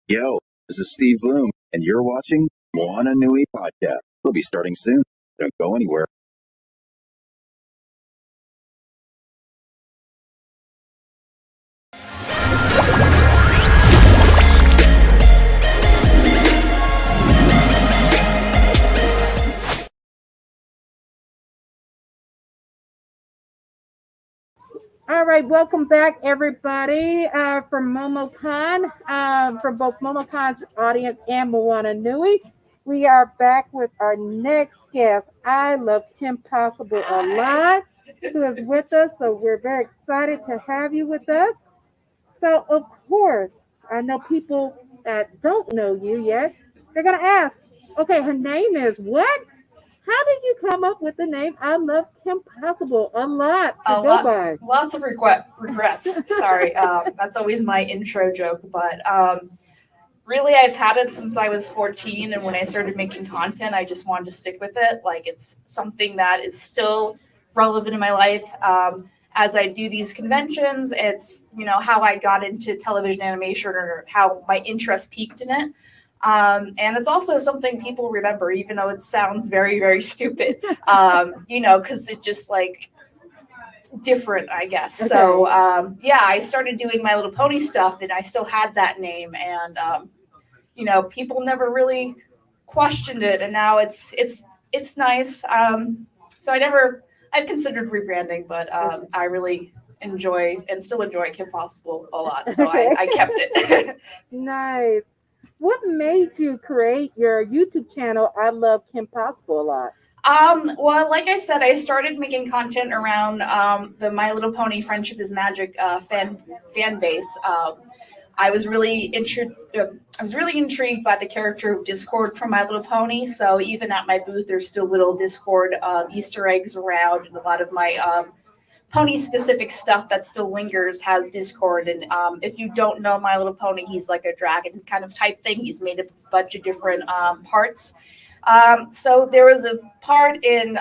Yo, this is Steve Bloom, and you're watching Moana Nui Podcast. We'll be starting soon. Don't go anywhere. All right, welcome back, everybody, from MomoCon, from both MomoCon's audience and Moana Nui. We are back with our next guest. I love Kim Possible a lot, who is with us. So we're very excited to have you with us. So, of course, I know people that don't know you yet. They're going to ask, okay, her name is what? How did you come up with the name I Love Kim Possible a lot to go by? Lots of regrets. Sorry, that's always my intro joke. But really, I've had it since I was 14. And when I started making content, I just wanted to stick with it. Like, it's something that is still relevant in my life. As I do these conventions, it's, how I got into television animation or how my interest peaked in it. And it's also something people remember, even though it sounds very, very stupid, because it's just like different, I guess. Okay. So, I started doing My Little Pony stuff and I still had that name and, people never really questioned it. And now it's nice. So I've considered rebranding, but, I really enjoy and still enjoy Kim Possible a lot. So I kept it. Nice. What made you create your YouTube channel, I Love Kim Possible a lot? Well, like I said, I started making content around the My Little Pony Friendship is Magic fan base. I was really intrigued by the character of Discord from My Little Pony. So even at my booth, there's still little Discord Easter eggs around, and a lot of my pony specific stuff that still lingers has Discord. And if you don't know My Little Pony, he's like a dragon kind of type thing. He's made a bunch of different parts. So there was a part in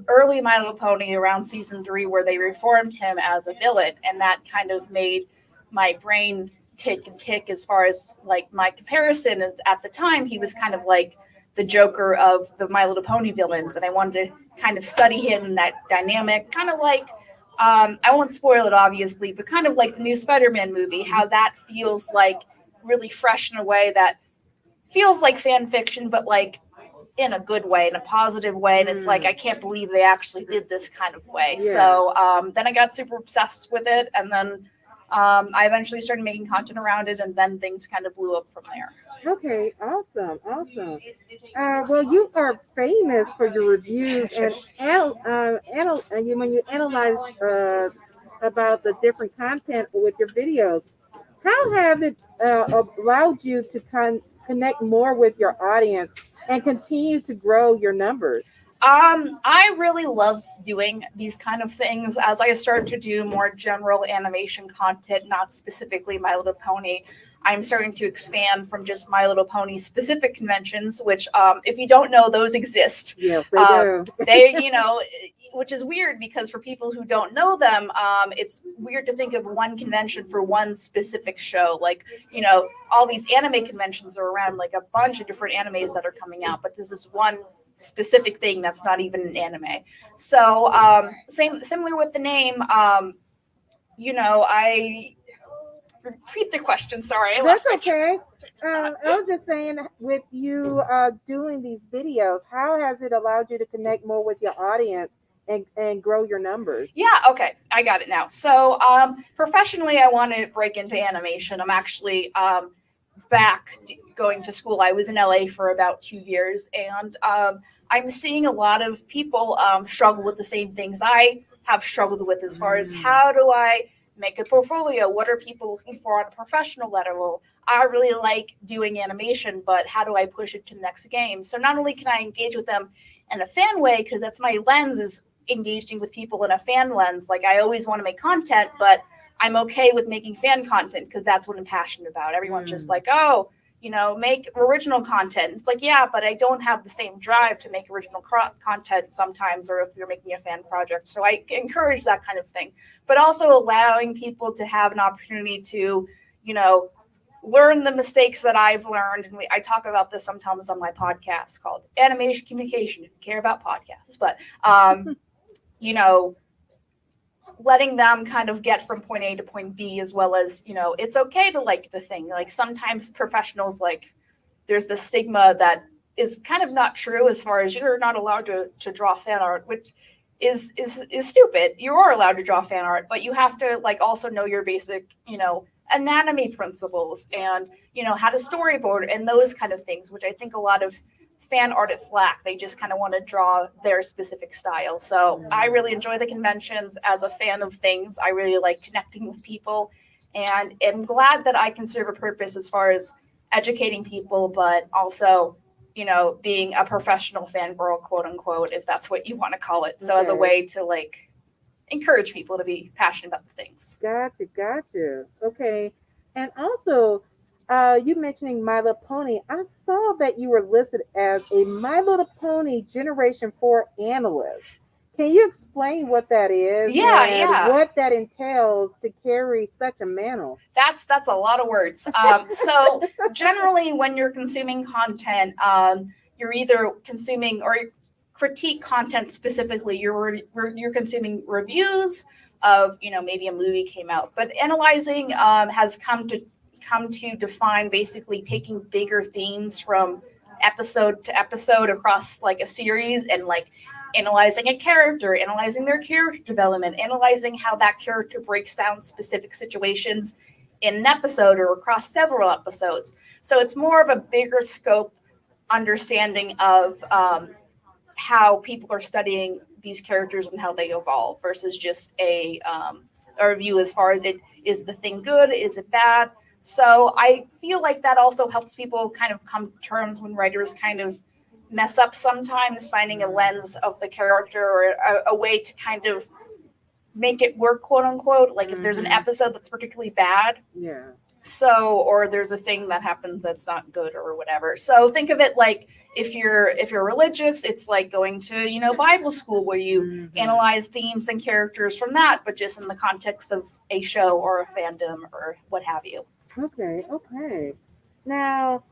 early My Little Pony around season 3 where they reformed him as a villain, and that kind of made my brain tick as far as like my comparison. At the time, he was kind of like the Joker of the My Little Pony villains, and I wanted to kind of study him in that dynamic, kind of like I won't spoil it, obviously, but kind of like the new Spider-Man movie, how that feels like really fresh in a way that feels like fan fiction, but like in a good way, in a positive way. And it's like, I can't believe they actually did this kind of way. Yeah. So then I got super obsessed with it. And then I eventually started making content around it. And then things kind of blew up from there. Okay, awesome. Well, you are famous for your reviews and when you analyze about the different content with your videos. How have it allowed you to connect more with your audience and continue to grow your numbers? I really love doing these kind of things. As I start to do more general animation content, not specifically My Little Pony, I'm starting to expand from just My Little Pony specific conventions, which, if you don't know, those exist. Yes, they do. They, which is weird because for people who don't know them, it's weird to think of one convention for one specific show. Like, all these anime conventions are around like a bunch of different animes that are coming out, but this is one specific thing that's not even an anime. So similar with the name, I repeat the question. Sorry, that's okay. I was just saying, with you doing these videos, how has it allowed you to connect more with your audience and grow your numbers? Yeah, okay, I got it now. So professionally, I want to break into animation. I'm actually back going to school. I was in LA for about 2 years, and I'm seeing a lot of people struggle with the same things I have struggled with as far as how do I make a portfolio? What are people looking for on a professional level? I really like doing animation, but how do I push it to the next game? So not only can I engage with them in a fan way, because that's my lens, is engaging with people in a fan lens. Like, I always want to make content, but I'm okay with making fan content because that's what I'm passionate about. Everyone's just like, oh, make original content. It's like, yeah, but I don't have the same drive to make original content sometimes, or if you're making a fan project. So I encourage that kind of thing, but also allowing people to have an opportunity to, learn the mistakes that I've learned. And I talk about this sometimes on my podcast called Animation Communication, if you care about podcasts. But, you know, letting them kind of get from point A to point B, as well as, you know, it's okay to like the thing. Like sometimes professionals, like there's this stigma that is kind of not true as far as you're not allowed to draw fan art, which is stupid. You are allowed to draw fan art, but you have to like also know your basic, you know, anatomy principles and, you know, how to storyboard and those kind of things, which I think a lot of fan artists lack. They just kind of want to draw their specific style. So I really enjoy the conventions as a fan of things. I really like connecting with people, and am glad that I can serve a purpose as far as educating people, but also, you know, being a professional fangirl, quote unquote, if that's what you want to call it. So as a way to like encourage people to be passionate about the things. Gotcha. Okay. And also, you mentioning My Little Pony, I saw that you were listed as a My Little Pony Generation 4 analyst. Can you explain what that is? Yeah. What that entails to carry such a mantle? That's a lot of words. So generally, when you're consuming content, you're either consuming or critique content specifically. You're consuming reviews of, you know, maybe a movie came out, but analyzing has come to define basically taking bigger themes from episode to episode across like a series, and like analyzing a character, analyzing their character development, analyzing how that character breaks down specific situations in an episode or across several episodes. So it's more of a bigger scope understanding of how people are studying these characters and how they evolve versus just a review as far as is the thing good, is it bad. So I feel like that also helps people kind of come to terms when writers kind of mess up sometimes, finding a lens of the character or a way to kind of make it work, quote unquote. Like if there's an episode that's particularly bad, so, or there's a thing that happens that's not good or whatever. So think of it like if you're religious, it's like going to, you know, Bible school where you analyze themes and characters from that, but just in the context of a show or a fandom or what have you. Okay. Now,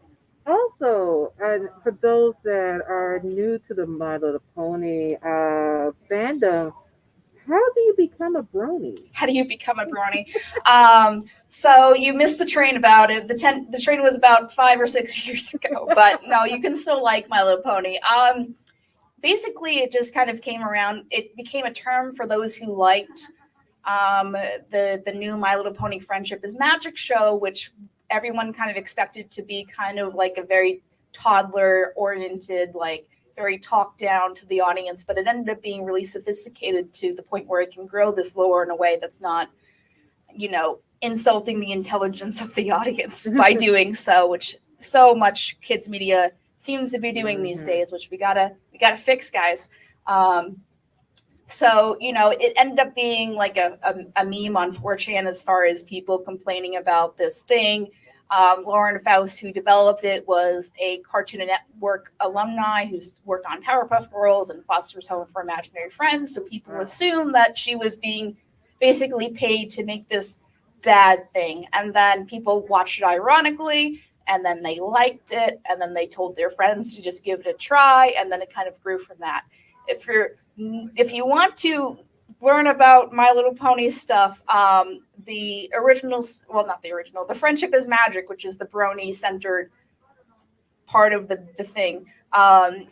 also, for those that are new to the My Little Pony fandom, how do you become a brony? So you missed the train about it. The train was about 5 or 6 years ago, but no, you can still like My Little Pony. Basically, it just kind of came around. It became a term for those who liked the new My Little Pony Friendship is Magic show, which everyone kind of expected to be kind of like a very toddler oriented, like very talked down to the audience, but it ended up being really sophisticated to the point where it can grow this lore in a way that's not, you know, insulting the intelligence of the audience by doing so, which so much kids media seems to be doing these days, which we gotta fix, guys. So, you know, it ended up being like a meme on 4chan as far as people complaining about this thing. Lauren Faust, who developed it, was a Cartoon Network alumni who's worked on Powerpuff Girls and Foster's Home for Imaginary Friends. So people assume that she was being basically paid to make this bad thing. And then people watched it ironically, and then they liked it, and then they told their friends to just give it a try, and then it kind of grew from that. If you want to learn about My Little Pony stuff, the Friendship is Magic, which is the brony-centered part of the thing,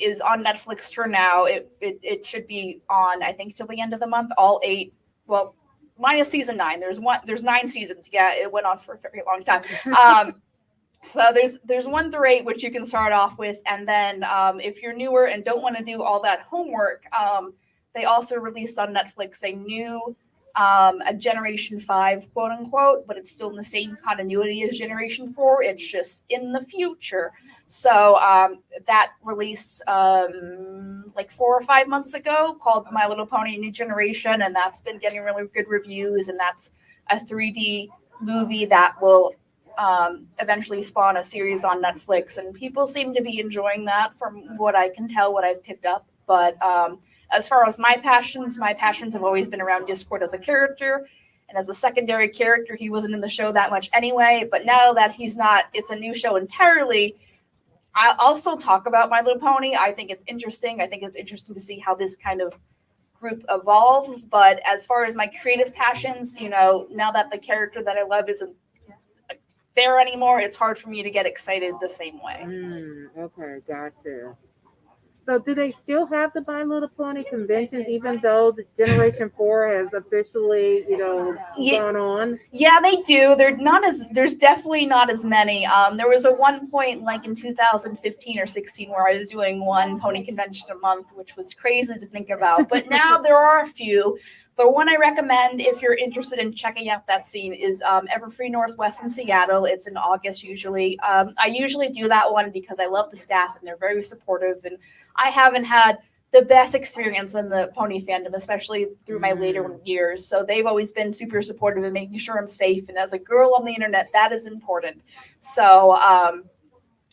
is on Netflix for now. It should be on, I think, till the end of the month. All 8, well, minus season 9. There's 9 seasons. Yeah, it went on for a very long time. So there's 1 through 8, which you can start off with, and then if you're newer and don't want to do all that homework, they also released on Netflix a new a Generation 5, quote unquote, but it's still in the same continuity as Generation 4. It's just in the future. So that released like 4 or 5 months ago, called My Little Pony New Generation, and that's been getting really good reviews, and that's a 3D movie that will eventually spawn a series on Netflix, and people seem to be enjoying that from what I can tell, what I've picked up. But as far as my passions have always been around Discord as a character, And as a secondary character, he wasn't in the show that much anyway. But now that he's not, it's a new show entirely. I also talk about My Little Pony. I think it's interesting. I think it's interesting to see how this kind of group evolves. But as far as my creative passions, now that the character that I love isn't there anymore, it's hard for me to get excited the same way. Okay, gotcha. So do they still have the My Little Pony conventions, even though the Generation 4 has officially, gone on? Yeah, they do. There's definitely not as many. There was a one point like in 2015 or 16 where I was doing one pony convention a month, which was crazy to think about. But now there are a few. The one I recommend if you're interested in checking out that scene is Everfree Northwest in Seattle. It's in August usually. I usually do that one because I love the staff and they're very supportive. And I haven't had the best experience in the pony fandom, especially through my later years. So they've always been super supportive and making sure I'm safe. And as a girl on the internet, that is important. So,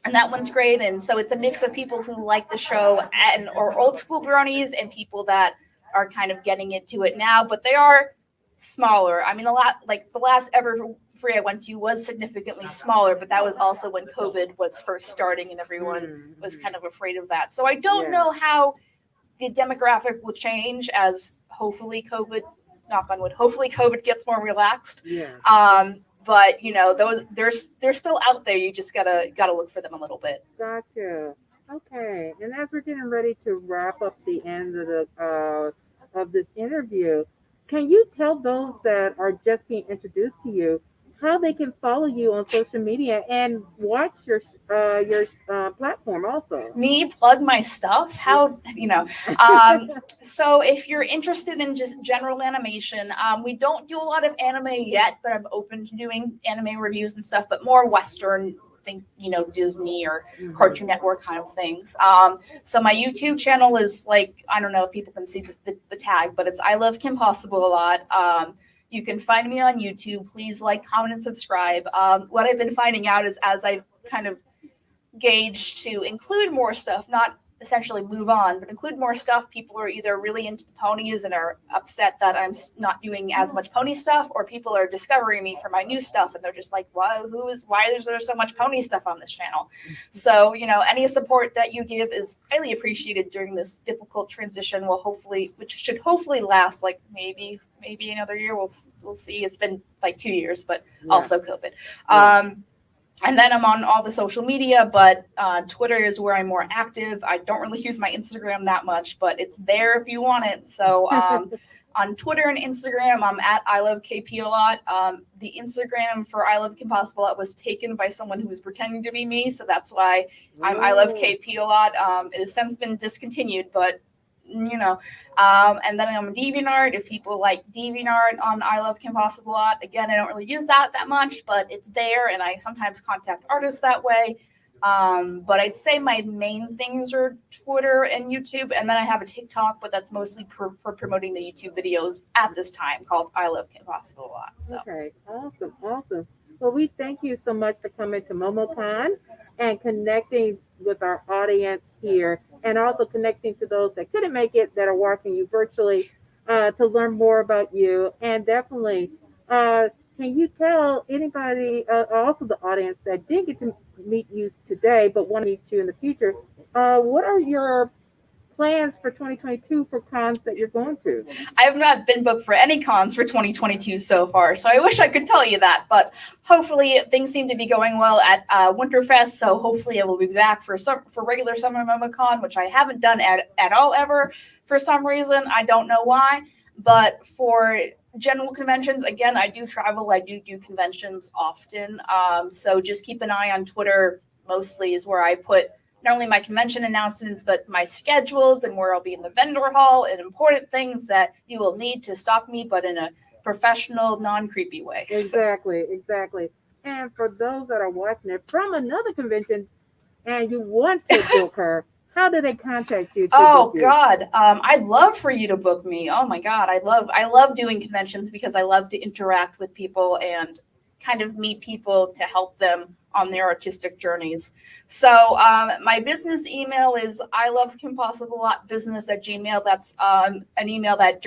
and that one's great. And so it's a mix of people who like the show or old school bronies and people that are kind of getting into it now, but they are smaller. I mean, the last Everfree I went to was significantly smaller, but that was also when COVID was first starting and everyone was kind of afraid of that. So I don't know how the demographic will change as hopefully COVID, knock on wood, hopefully COVID gets more relaxed. But they're still out there. You just gotta look for them a little bit. Gotcha. Okay. And as we're getting ready to wrap up the end of this interview, can you tell those that are just being introduced to you how they can follow you on social media and watch your platform also? Me plug my stuff? How, so if you're interested in just general animation, we don't do a lot of anime yet, but I'm open to doing anime reviews and stuff, but more Western, think Disney or Cartoon Network kind of things. So my YouTube channel is I don't know if people can see the tag, but it's ILOVEKIMPOSSIBLEALOT. You can find me on YouTube. Please like, comment, and subscribe. What I've been finding out is as I've kind of gauged to include more stuff, not essentially move on, but include more stuff, people are either really into the ponies and are upset that I'm not doing as much pony stuff, or people are discovering me for my new stuff and they're just like, why is there so much pony stuff on this channel? So, any support that you give is highly appreciated during this difficult transition, which should hopefully last maybe another year. We'll see. It's been 2 years, but also COVID. And then I'm on all the social media, but Twitter is where I'm more active. I don't really use my Instagram that much, but it's there if you want it. So on Twitter and Instagram, I'm at ILOVEKPOLOT. The Instagram for ILOVEKIMPOSSIBLEALOT was taken by someone who was pretending to be me, so that's why I'm ILOVEKPOLOT. It has since been discontinued, but and then I'm DeviantArt. If people like DeviantArt on ILOVEKIMPOSSIBLEALOT, again, I don't really use that much, but it's there, and I sometimes contact artists that way. But I'd say my main things are Twitter and YouTube, and then I have a TikTok, but that's mostly for promoting the YouTube videos at this time, called ILOVEKIMPOSSIBLEALOT. So. Okay, awesome. Well, we thank you so much for coming to MomoCon and connecting with our audience here, and also connecting to those that couldn't make it, that are watching you virtually, to learn more about you. And definitely, can you tell anybody, also the audience that didn't get to meet you today but want to meet you in the future, what are your plans for 2022 for cons that you're going to? I have not been booked for any cons for 2022 so far, so I wish I could tell you that, but hopefully things seem to be going well at Winterfest, so hopefully I will be back for regular Summer MomoCon, which I haven't done at all ever for some reason. I don't know why, but for general conventions, again, I do travel, I do conventions often, so just keep an eye on Twitter, mostly is where I put not only my convention announcements, but my schedules and where I'll be in the vendor hall and important things that you will need to stalk me, but in a professional, non-creepy way. Exactly. And for those that are watching it from another convention and you want to book her, how do they contact you? God. I'd love for you to book me. Oh my God. I love doing conventions because I love to interact with people and kind of meet people to help them on their artistic journeys. So my business email is ILOVEKIMPOSSIBLEALOTbusiness@gmail.com. That's an email that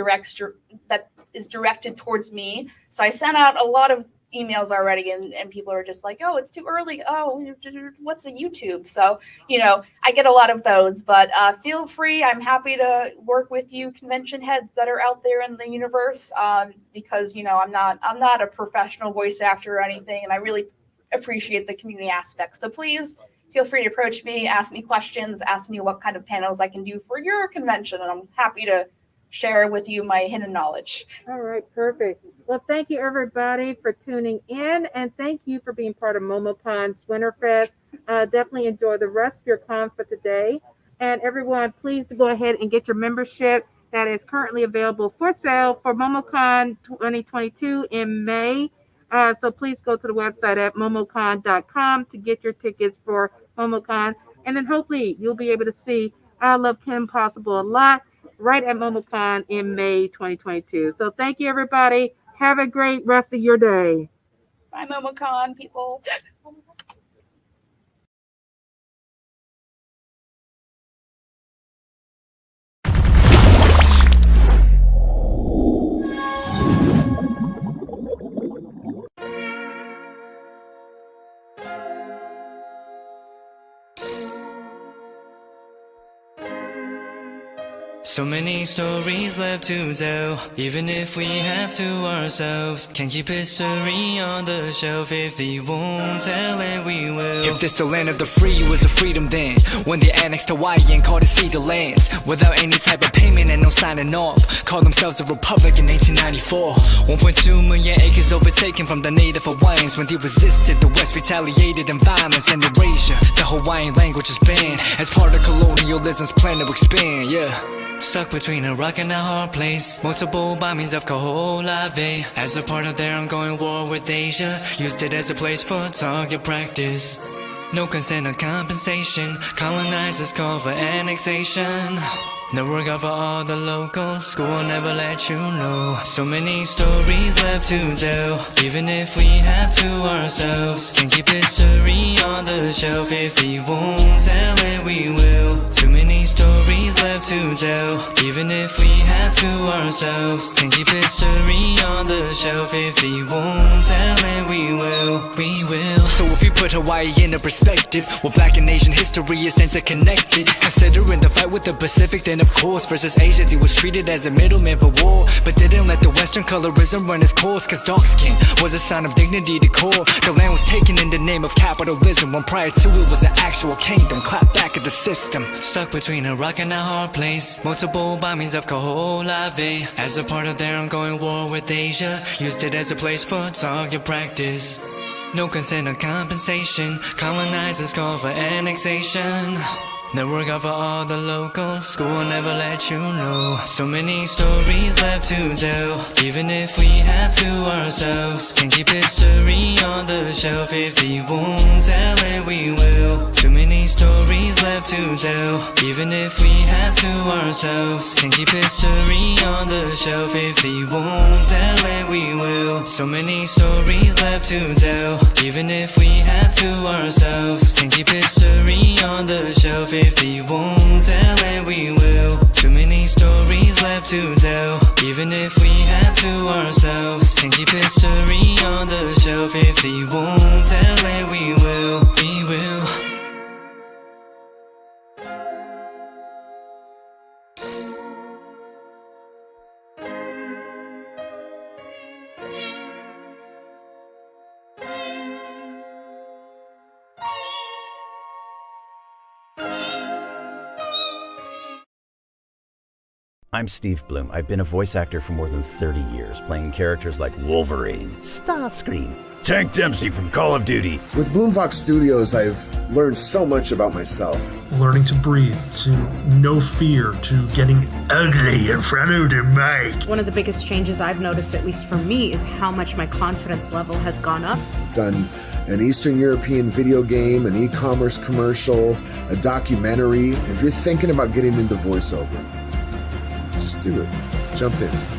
is directed towards me. So I sent out a lot of emails already, and people are just like, oh, it's too early. Oh, what's a YouTube? So, I get a lot of those, but feel free. I'm happy to work with you convention heads that are out there in the universe, because, I'm not a professional voice actor or anything, and I really appreciate the community aspect. So please feel free to approach me, ask me questions, ask me what kind of panels I can do for your convention, and I'm happy to share with you my hidden knowledge. All right, perfect. Well, thank you, everybody, for tuning in, and thank you for being part of MomoCon's Winterfest. Definitely enjoy the rest of your con for today. And everyone, please go ahead and get your membership that is currently available for sale for MomoCon 2022 in May. So please go to the website at momocon.com to get your tickets for MomoCon. And then hopefully you'll be able to see I Love Kim Possible a lot right at MomoCon in May 2022. So thank you, everybody. Have a great rest of your day. Bye, MomoCon people. So many stories left to tell, even if we have to ourselves. Can't keep history on the shelf. If we won't tell it, we will. If this the land of the free, was a freedom then, when they annexed Hawaii and called it Cedar Lands, without any type of payment and no signing off. Called themselves a republic in 1894. 1.2 million acres overtaken from the native Hawaiians. When they resisted, the West retaliated in violence and erasure. The Hawaiian language is banned as part of colonialism's plan to expand, yeah. Stuck between a rock and a hard place. Multiple bombings of Kaho'olawe as a part of their ongoing war with Asia. Used it as a place for target practice. No consent or compensation. Colonizers call for annexation. The work of all the locals. School will never let you know. So many stories left to tell, even if we have to ourselves. Can keep history on the shelf. If we won't tell it, we will. Too many stories left to tell, even if we have to ourselves. Can keep history on the shelf. If we won't tell it, we will. We will. So if we put Hawaii into perspective, well, Black and Asian history is interconnected. Considering the fight with the Pacific, then of course versus Asia, they was treated as a middleman for war, but didn't let the Western colorism run its course. Cause dark skin was a sign of dignity to core. The land was taken in the name of capitalism, when prior to it was an actual kingdom. Clap back at the system. Stuck between a rock and a hard place. Multiple bombings of Kaho'olawe as a part of their ongoing war with Asia. Used it as a place for target practice. No consent or compensation. Colonizers call for annexation. The work of all the locals. School will never let you know. So many stories left to tell, even if we have to ourselves. Can keep history on the shelf. If we won't tell it, we will. Too many stories left to tell, even if we have to ourselves. Can keep history on the shelf. If we won't tell it, we will. So many stories left to tell, even if we have to ourselves. Can keep history on the shelf. If we won't tell it, we will. Too many stories left to tell, even if we have to ourselves. Can keep history on the shelf. If we won't tell it, we will. We will. I'm Steve Bloom. I've been a voice actor for more than 30 years, playing characters like Wolverine, Starscream, Tank Dempsey from Call of Duty. With Bloomfox Studios, I've learned so much about myself. Learning to breathe, to no fear, to getting ugly in front of the mic. One of the biggest changes I've noticed, at least for me, is how much my confidence level has gone up. Done an Eastern European video game, an e-commerce commercial, a documentary. If you're thinking about getting into voiceover, just do it. Jump in.